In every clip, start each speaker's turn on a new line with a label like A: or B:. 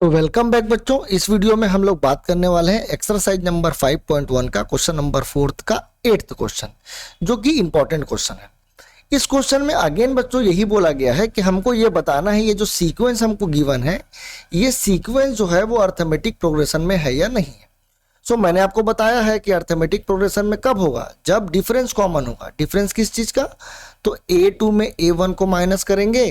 A: तो welcome back बच्चों। इस वीडियो में हम लोग बात करने वाले हैं एक्सरसाइज नंबर 5.1 का क्वेश्चन नंबर 4 का 8th क्वेश्चन, जो कि इंपॉर्टेंट क्वेश्चन है। इस क्वेश्चन में अगेन बच्चों यही बोला गया है कि हमको ये बताना है ये जो सीक्वेंस हमको गिवन है, ये सीक्वेंस जो है वो अर्थमेटिक प्रोग्रेशन में है या नहीं है। सो मैंने आपको बताया है कि अर्थमेटिक प्रोग्रेशन में कब होगा, जब डिफरेंस कॉमन होगा। डिफरेंस किस चीज का? तो A2 में A1 को माइनस करेंगे,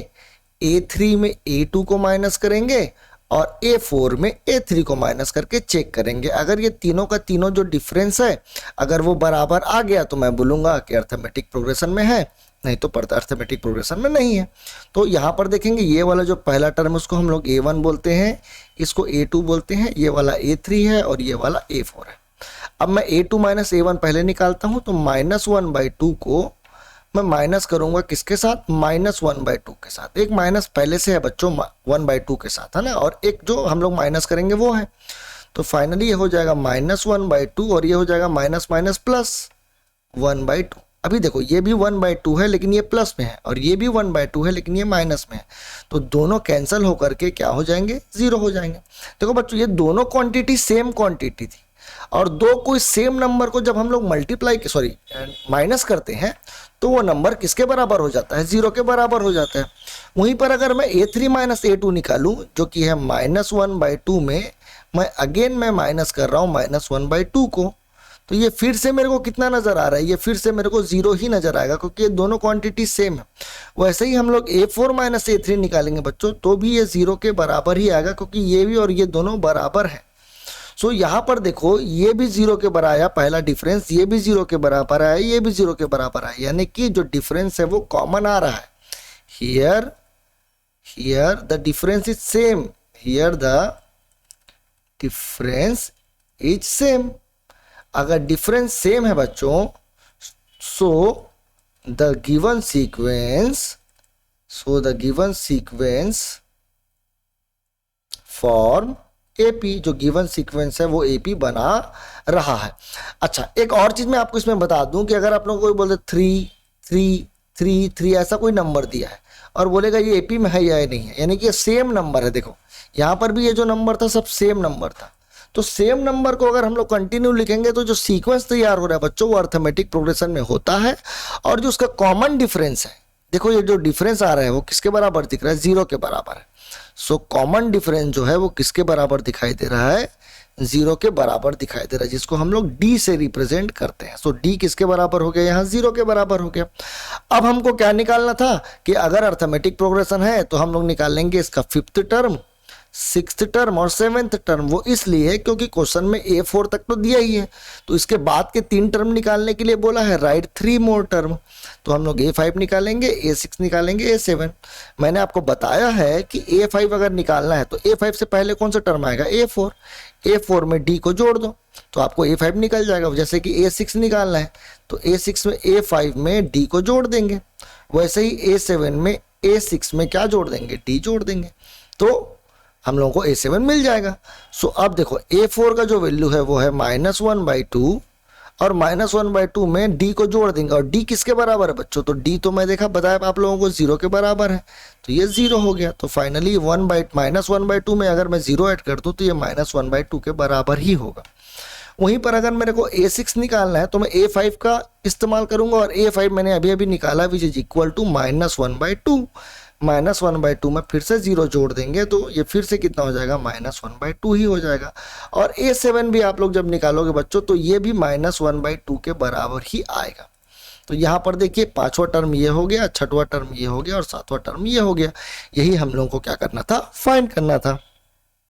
A: A3 में A2 को माइनस करेंगे और A4 में A3 को माइनस करके चेक करेंगे। अगर ये तीनों का तीनों जो डिफरेंस है अगर वो बराबर आ गया तो मैं बोलूंगा कि अर्थमेटिक प्रोग्रेशन में है, नहीं तो अर्थमेटिक प्रोग्रेशन में नहीं है। तो यहाँ पर देखेंगे ये वाला जो पहला टर्म है उसको हम लोग A1 बोलते हैं, इसको A2 बोलते हैं, ये वाला A3 है और ये वाला A4 है। अब मैं A2 माइनस A1 पहले निकालता हूँ, तो -1/2 को मैं माइनस करूंगा किसके साथ? -1/2 के साथ। एक माइनस पहले से है बच्चों 1/2 के साथ, है ना, और एक जो हम लोग माइनस करेंगे वो है। तो फाइनली ये हो जाएगा -1/2 और ये हो जाएगा माइनस माइनस प्लस 1/2। अभी देखो ये भी 1/2 है लेकिन ये प्लस में है, और ये भी 1/2 है लेकिन ये माइनस में है। तो दोनों कैंसिल होकर के क्या हो जाएंगे? 0 हो जाएंगे। देखो बच्चों ये दोनों क्वांटिटी सेम क्वांटिटी थी, और दो कोई सेम नंबर को जब हम लोग माइनस करते हैं तो वो नंबर किसके बराबर हो जाता है? 0 के बराबर हो जाता है। वहीं पर अगर मैं A3 माइनस A2 निकालूं जो कि है -1/2 में, मैं माइनस कर रहा हूं -1/2 को, तो ये फिर से मेरे को कितना नजर आ रहा है? ये फिर से मेरे को 0 ही नजर आएगा, क्योंकि ये दोनों क्वांटिटी सेम है। वैसे ही हम लोग A4 माइनस A3 निकालेंगे बच्चों तो भी ये 0 के बराबर ही आएगा, क्योंकि ये भी और ये दोनों बराबर है। सो यहां पर देखो ये भी 0 के बराबर आया पहला डिफरेंस, ये भी 0 के बराबर आया, ये भी 0 के बराबर आया, यानी कि जो डिफरेंस है वो कॉमन आ रहा है। Here the difference is same, here the difference is same. अगर डिफरेंस सेम है बच्चों, so the given sequence form AP, जो गिवन सीक्वेंस है वो AP बना रहा है। अच्छा, एक और चीज मैं आपको इसमें बता दूं कि अगर आप लोग कोई बोलते 3 3 3 3 ऐसा कोई नंबर दिया है और बोलेगा ये AP में है या नहीं है, यानी कि ये सेम नंबर है। देखो यहाँ पर भी ये जो नंबर था सब सेम नंबर था, तो सेम नंबर को अगर हम लोग कंटिन्यू लिखेंगे तो जो सीक्वेंस तैयार हो रहा है बच्चों वो अर्थमेटिक प्रोग्रेशन में होता है। और जो उसका कॉमन डिफरेंस है, देखो ये जो डिफरेंस आ रहा है वो किसके बराबर दिख रहा है? 0 के बराबर है। सो कॉमन डिफरेंस जो है वो किसके बराबर दिखाई दे रहा है? 0 के बराबर दिखाई दे रहा है, जिसको हम लोग D से रिप्रेजेंट करते हैं। सो D किसके बराबर हो गया? यहाँ 0 के बराबर हो गया। अब हमको क्या निकालना था कि अगर अर्थमेटिक प्रोग्रेशन है तो हम लोग निकाल लेंगे इसका 5th टर्म, 6th टर्म और 7th टर्म। वो इसलिए क्योंकि क्वेश्चन में A4 तक तो दिया ही है, तो इसके बाद के 3 टर्म निकालने के लिए बोला है राइट 3 मोर टर्म। तो हम लोग A5 निकालेंगे, A6 निकालेंगे, A7। मैंने आपको बताया है कि A5 अगर निकालना है तो A5 से पहले कौन सा टर्म आएगा? A4। A4 में D को जोड़ दो तो आपको A5 निकल जाएगा। जैसे कि A6 निकालना है तो A6 में A5 में D को जोड़ देंगे, वैसे ही A7 में A6 में क्या जोड़ देंगे? D जोड़ देंगे, तो हम लोगों को A7 मिल जाएगा। सो अब देखो A4 का जो वैल्यू है वो है -1/2, और -1/2 में D को जोड़ देंगे, और D किसके बराबर है बच्चों? तो D तो मैं देखा बताया आप लोगों को 0 के बराबर है, तो ये 0 हो गया। तो फाइनली -1/2 में अगर मैं 0 ऐड कर दूं तो ये -1/2 के बराबर ही होगा। वहीं पर अगर मेरे को A6 निकालना है तो मैं A5 का इस्तेमाल करूंगा, और A5 मैंने अभी अभी निकाला विच इज इक्वल टू -1/2। -1/2 में फिर से 0 जोड़ देंगे तो ये फिर से कितना हो जाएगा? -1/2 ही हो जाएगा। और A7 भी आप लोग जब निकालोगे बच्चों तो ये भी -1/2 के बराबर ही आएगा। तो यहाँ पर देखिए 5वां टर्म ये हो गया, 6वां टर्म ये हो गया और 7वां टर्म ये हो गया। यही हम लोगों को क्या करना था? फाइंड करना था।